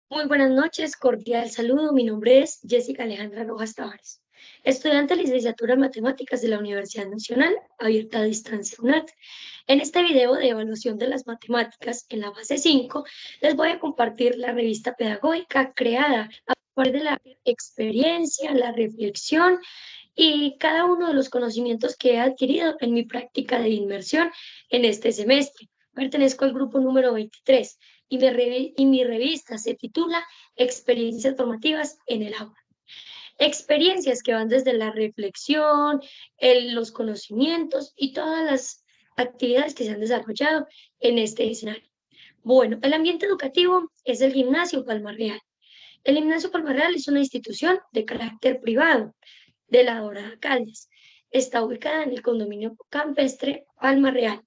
Muy buenas noches, cordial saludo. Mi nombre es Jessica Alejandra Rojas Tavares, estudiante de licenciatura en Matemáticas de la Universidad Nacional Abierta a Distancia UNAD. En este video de evaluación de las matemáticas en la fase 5, les voy a compartir la revista pedagógica creada a partir de la experiencia, la reflexión y cada uno de los conocimientos que he adquirido en mi práctica de inmersión en este semestre. Pertenezco al grupo número 23 y mi revista se titula Experiencias formativas en el aula. Experiencias que van desde la reflexión, los conocimientos y todas las actividades que se han desarrollado en este escenario. Bueno, el ambiente educativo es el Gimnasio Palmarreal. El Gimnasio Palmarreal es una institución de carácter privado de la Dorada Caldas. Está ubicada en el condominio campestre Palma Real.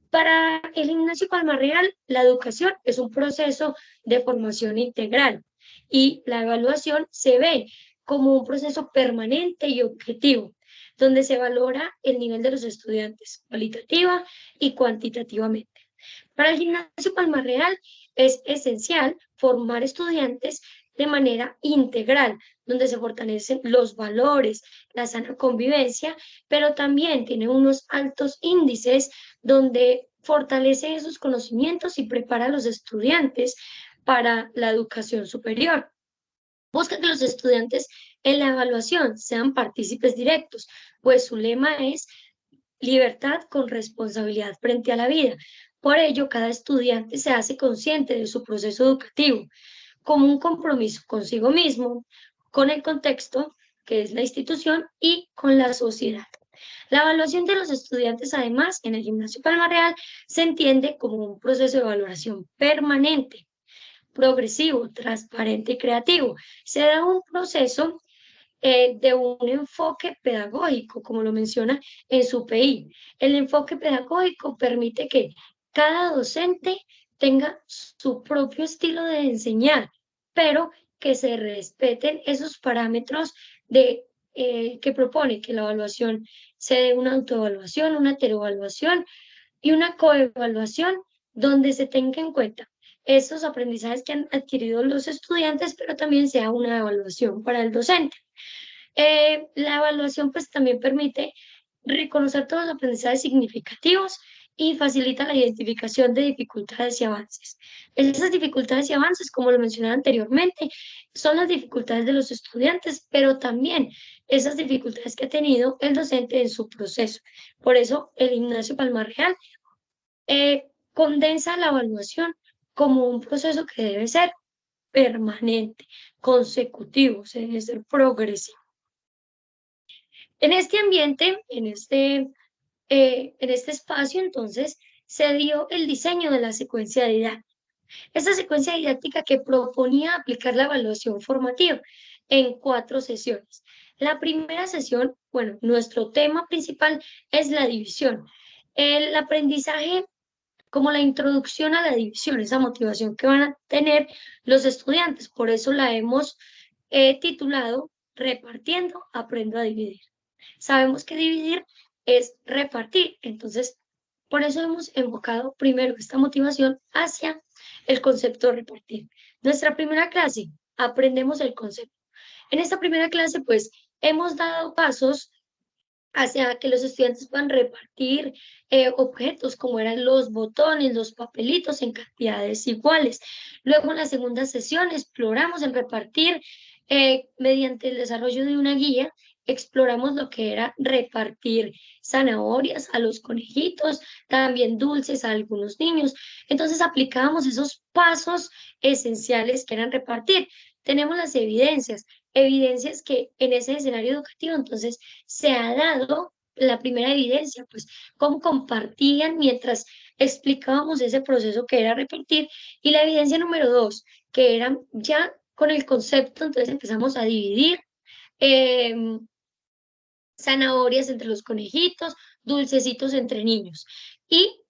Para el Gimnasio Palma Real, la educación es un proceso de formación integral y la evaluación se ve como un proceso permanente y objetivo, donde se valora el nivel de los estudiantes cualitativa y cuantitativamente. Para el Gimnasio Palma Real es esencial formar estudiantes de manera integral, donde se fortalecen los valores, la sana convivencia, pero también tiene unos altos índices donde fortalece esos conocimientos y prepara a los estudiantes para la educación superior. Busca que los estudiantes en la evaluación sean partícipes directos, pues su lema es libertad con responsabilidad frente a la vida. Por ello, cada estudiante se hace consciente de su proceso educativo como un compromiso consigo mismo, con el contexto, que es la institución, y con la sociedad. La evaluación de los estudiantes, además, en el Gimnasio Palma Real, se entiende como un proceso de valoración permanente, progresivo, transparente y creativo. Se da un proceso de un enfoque pedagógico, como lo menciona en su PI. El enfoque pedagógico permite que cada docente tenga su propio estilo de enseñar, pero que se respeten esos parámetros que propone que la evaluación se dé una autoevaluación, una heteroevaluación y una coevaluación donde se tenga en cuenta esos aprendizajes que han adquirido los estudiantes, pero también sea una evaluación para el docente. La evaluación pues también permite reconocer todos los aprendizajes significativos y facilita la identificación de dificultades y avances. Esas dificultades y avances, como lo mencionaba anteriormente, son las dificultades de los estudiantes, pero también esas dificultades que ha tenido el docente en su proceso. Por eso el Gimnasio Palmar Real condensa la evaluación como un proceso que debe ser permanente, consecutivo, se debe ser progresivo. En este ambiente, en este espacio, entonces, se dio el diseño de la secuencia didáctica. Esta secuencia didáctica que proponía aplicar la evaluación formativa en 4 sesiones. La primera sesión, bueno, nuestro tema principal es la división. El aprendizaje como la introducción a la división, esa motivación que van a tener los estudiantes. Por eso la hemos titulado Repartiendo, aprendo a dividir. Sabemos que dividir es repartir, entonces por eso hemos enfocado primero esta motivación hacia el concepto de repartir. Nuestra primera clase, aprendemos el concepto. En esta primera clase, pues, hemos dado pasos hacia que los estudiantes puedan repartir objetos como eran los botones, los papelitos en cantidades iguales. Luego en la segunda sesión exploramos el repartir mediante el desarrollo de una guía, exploramos lo que era repartir zanahorias a los conejitos, también dulces a algunos niños. Entonces aplicábamos esos pasos esenciales que eran repartir. Tenemos las evidencias que en ese escenario educativo entonces se ha dado la primera evidencia, pues cómo compartían mientras explicábamos ese proceso que era repetir, y la evidencia número 2, que era ya con el concepto, entonces empezamos a dividir zanahorias entre los conejitos, dulcecitos entre niños, y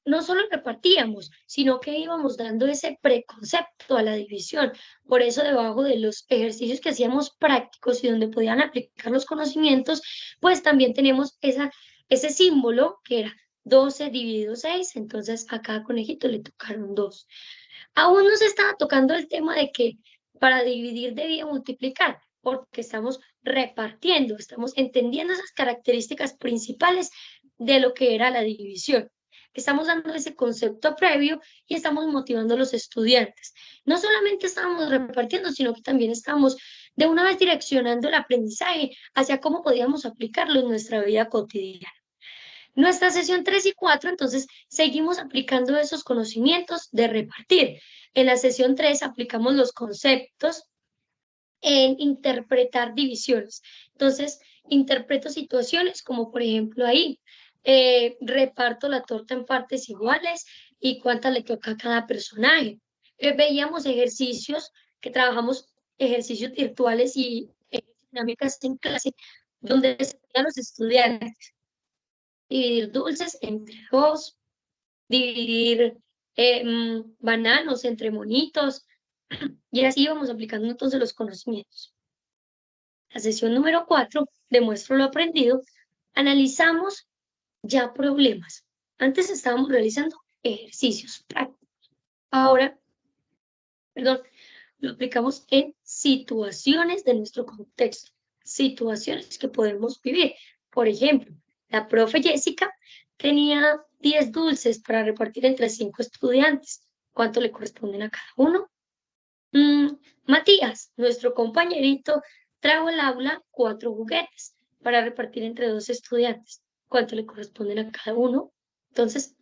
no solo repartíamos, sino que íbamos dando ese preconcepto a la división. Por eso debajo de los ejercicios que hacíamos prácticos y donde podían aplicar los conocimientos, pues también tenemos ese símbolo que era 12 dividido 6, entonces a cada conejito le tocaron 2. Aún nos estaba tocando el tema de que para dividir debía multiplicar, porque estamos repartiendo, estamos entendiendo esas características principales de lo que era la división. Estamos dando ese concepto previo y estamos motivando a los estudiantes. No solamente estamos repartiendo, sino que también estamos de una vez direccionando el aprendizaje hacia cómo podíamos aplicarlo en nuestra vida cotidiana. Nuestra sesión 3 y 4, entonces, seguimos aplicando esos conocimientos de repartir. En la sesión 3 aplicamos los conceptos en interpretar divisiones. Entonces, interpreto situaciones como, por ejemplo, ahí, reparto la torta en partes iguales y cuántas le toca a cada personaje. Veíamos ejercicios que trabajamos, ejercicios virtuales y dinámicas en clase, donde se a los estudiantes dividir dulces entre dos, dividir bananos entre monitos, y así vamos aplicando entonces los conocimientos. La sesión número 4, demuestro lo aprendido, analizamos ya problemas. Antes estábamos realizando ejercicios prácticos. Ahora, perdón, lo aplicamos en situaciones de nuestro contexto, situaciones que podemos vivir. Por ejemplo, la profe Jessica tenía 10 dulces para repartir entre 5 estudiantes. ¿Cuánto le corresponden a cada uno? Matías, nuestro compañerito, trajo al aula 4 juguetes para repartir entre 2 estudiantes. ¿Cuánto le corresponden a cada uno? Entonces,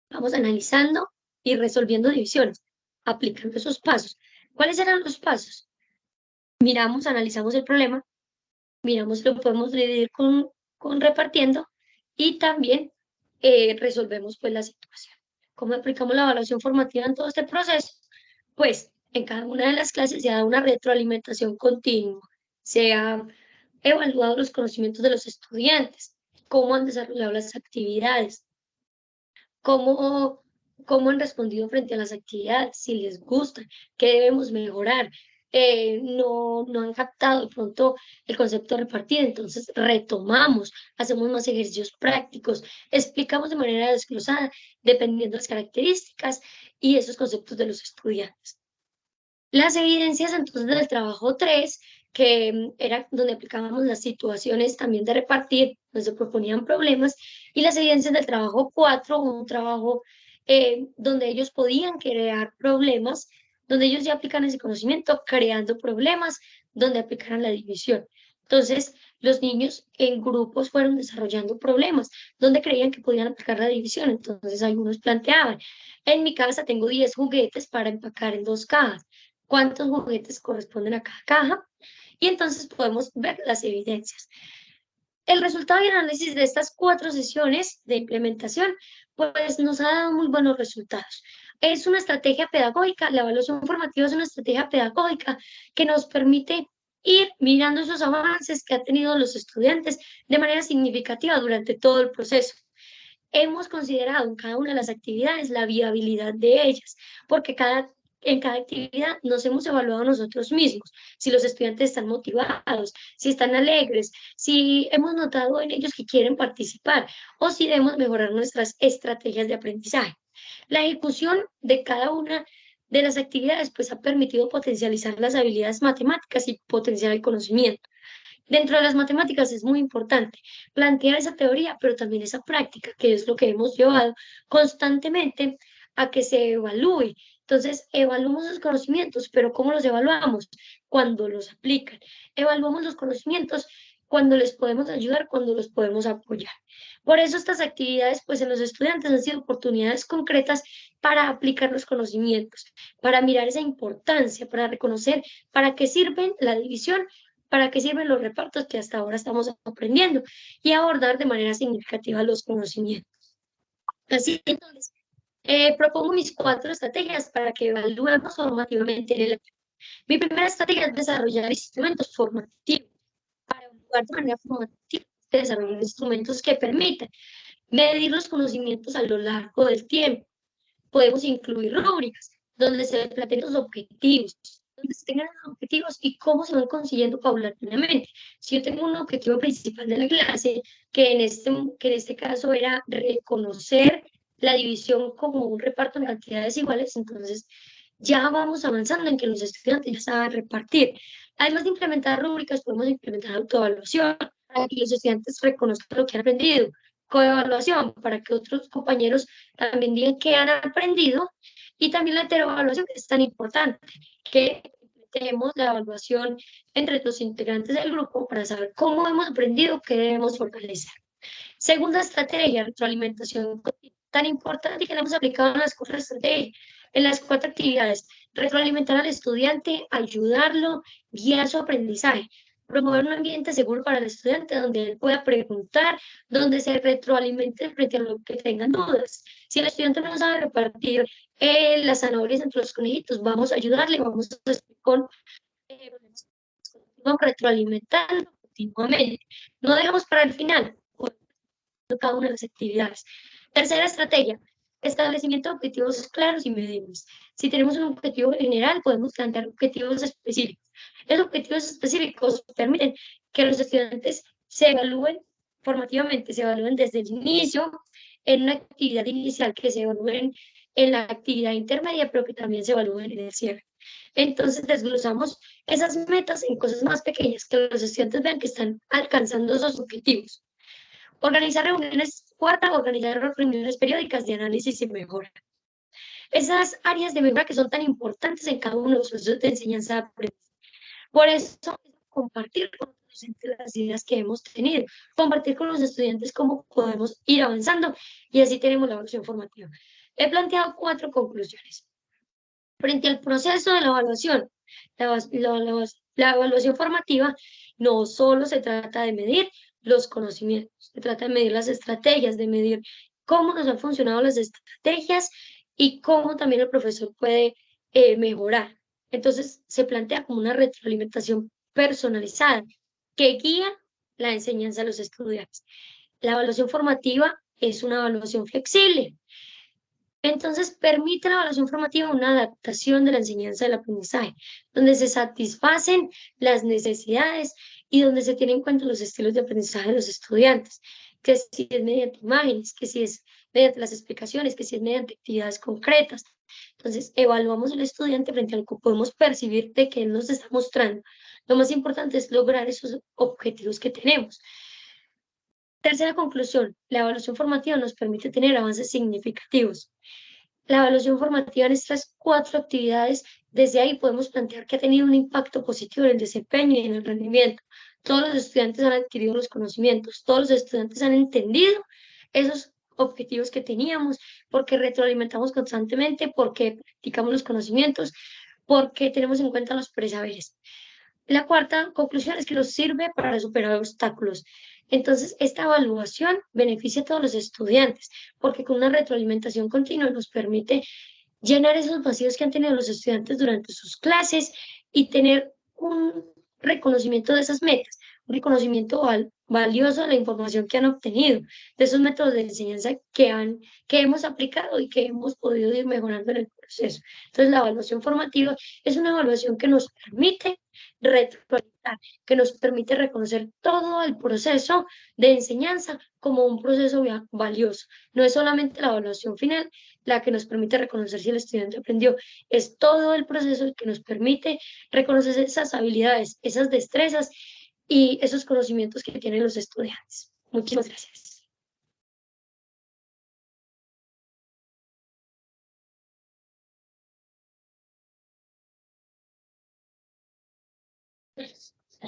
vamos analizando y resolviendo divisiones, aplicando esos pasos. ¿Cuáles eran los pasos? Miramos, analizamos el problema, miramos si lo podemos dividir con repartiendo y también resolvemos pues la situación. ¿Cómo aplicamos la evaluación formativa en todo este proceso? Pues en cada una de las clases se ha dado una retroalimentación continua, se ha evaluado los conocimientos de los estudiantes, cómo han desarrollado las actividades, cómo, cómo han respondido frente a las actividades, si les gustan, qué debemos mejorar. No han captado de pronto el concepto de repartir, entonces retomamos, hacemos más ejercicios prácticos, explicamos de manera desglosada, dependiendo de las características y esos conceptos de los estudiantes. Las evidencias entonces del trabajo 3, que era donde aplicábamos las situaciones también de repartir, donde se proponían problemas, y las evidencias del trabajo 4, un trabajo donde ellos podían crear problemas, donde ellos ya aplican ese conocimiento creando problemas, donde aplicaran la división. Entonces, los niños en grupos fueron desarrollando problemas, donde creían que podían aplicar la división. Entonces, algunos planteaban, en mi casa tengo 10 juguetes para empacar en 2 cajas. ¿Cuántos juguetes corresponden a cada caja? Y entonces podemos ver las evidencias. El resultado y análisis de estas 4 sesiones de implementación, pues nos ha dado muy buenos resultados. Es una estrategia pedagógica, la evaluación formativa es una estrategia pedagógica que nos permite ir mirando esos avances que han tenido los estudiantes de manera significativa durante todo el proceso. Hemos considerado en cada una de las actividades la viabilidad de ellas, porque en cada actividad nos hemos evaluado nosotros mismos, si los estudiantes están motivados, si están alegres, si hemos notado en ellos que quieren participar o si debemos mejorar nuestras estrategias de aprendizaje. La ejecución de cada una de las actividades pues ha permitido potencializar las habilidades matemáticas y potenciar el conocimiento. Dentro de las matemáticas es muy importante plantear esa teoría, pero también esa práctica, que es lo que hemos llevado constantemente a que se evalúe. Entonces, evaluamos los conocimientos, pero ¿cómo los evaluamos? Cuando los aplican. Evaluamos los conocimientos cuando les podemos ayudar, cuando los podemos apoyar. Por eso estas actividades, pues en los estudiantes han sido oportunidades concretas para aplicar los conocimientos, para mirar esa importancia, para reconocer para qué sirven la división, para qué sirven los repartos que hasta ahora estamos aprendiendo y abordar de manera significativa los conocimientos. Así entonces, propongo mis 4 estrategias para que evaluemos formativamente en el. Mi primera estrategia es desarrollar instrumentos formativos para evaluar de manera formativa, desarrollar instrumentos que permitan medir los conocimientos a lo largo del tiempo. Podemos incluir rúbricas donde se planteen los objetivos, donde se tengan los objetivos y cómo se van consiguiendo paulatinamente. Si yo tengo un objetivo principal de la clase, que en este caso era reconocer la división como un reparto de cantidades iguales, entonces ya vamos avanzando en que los estudiantes ya saben repartir. Además de implementar rúbricas, podemos implementar autoevaluación para que los estudiantes reconozcan lo que han aprendido, coevaluación para que otros compañeros también digan qué han aprendido, y también la heteroevaluación, que es tan importante, que tenemos la evaluación entre los integrantes del grupo para saber cómo hemos aprendido, qué debemos fortalecer. Segunda estrategia, retroalimentación tan importante que la hemos aplicado en las cuatro estrategias, en las cuatro actividades. Retroalimentar al estudiante, ayudarlo, guiar su aprendizaje, promover un ambiente seguro para el estudiante donde él pueda preguntar, donde se retroalimente frente a lo que tengan dudas. Si el estudiante no sabe repartir las zanahorias entre los conejitos, vamos a ayudarle, vamos a con, eh, vamos retroalimentando continuamente. No dejamos para el final cada una de las actividades. Tercera estrategia, establecimiento de objetivos claros y medibles. Si tenemos un objetivo general, podemos plantear objetivos específicos. Los objetivos específicos permiten que los estudiantes se evalúen formativamente, se evalúen desde el inicio, en una actividad inicial, que se evalúen en la actividad intermedia, pero que también se evalúen en el cierre. Entonces desglosamos esas metas en cosas más pequeñas, que los estudiantes vean que están alcanzando esos objetivos. Organizar reuniones periódicas de análisis y mejora. Esas áreas de mejora que son tan importantes en cada uno de los procesos de enseñanza. Por eso, compartir con los docentes las ideas que hemos tenido, compartir con los estudiantes cómo podemos ir avanzando, y así tenemos la evaluación formativa. He planteado 4 conclusiones. Frente al proceso de la evaluación, la evaluación formativa no solo se trata de medir los conocimientos, se trata de medir las estrategias, de medir cómo nos han funcionado las estrategias y cómo también el profesor puede mejorar. Entonces, se plantea como una retroalimentación personalizada que guía la enseñanza de los estudiantes. La evaluación formativa es una evaluación flexible. Entonces, permite la evaluación formativa una adaptación de la enseñanza del aprendizaje, donde se satisfacen las necesidades y donde se tienen en cuenta los estilos de aprendizaje de los estudiantes, que si es mediante imágenes, que si es mediante las explicaciones, que si es mediante actividades concretas. Entonces, evaluamos al estudiante frente a lo que podemos percibir de que él nos está mostrando. Lo más importante es lograr esos objetivos que tenemos. Tercera conclusión, la evaluación formativa nos permite tener avances significativos. La evaluación formativa en estas 4 actividades, desde ahí podemos plantear que ha tenido un impacto positivo en el desempeño y en el rendimiento. Todos los estudiantes han adquirido los conocimientos, todos los estudiantes han entendido esos objetivos que teníamos, porque retroalimentamos constantemente, porque practicamos los conocimientos, porque tenemos en cuenta los presaberes. La cuarta conclusión es que nos sirve para superar obstáculos. Entonces, esta evaluación beneficia a todos los estudiantes, porque con una retroalimentación continua nos permite llenar esos vacíos que han tenido los estudiantes durante sus clases y tener un reconocimiento de esas metas, un reconocimiento valioso de la información que han obtenido, de esos métodos de enseñanza que hemos aplicado y que hemos podido ir mejorando en el proceso. Entonces, la evaluación formativa es una evaluación que nos permite retroalimentar, que nos permite reconocer todo el proceso de enseñanza como un proceso valioso. No es solamente la evaluación final la que nos permite reconocer si el estudiante aprendió, es todo el proceso el que nos permite reconocer esas habilidades, esas destrezas y esos conocimientos que tienen los estudiantes. Muchísimas gracias.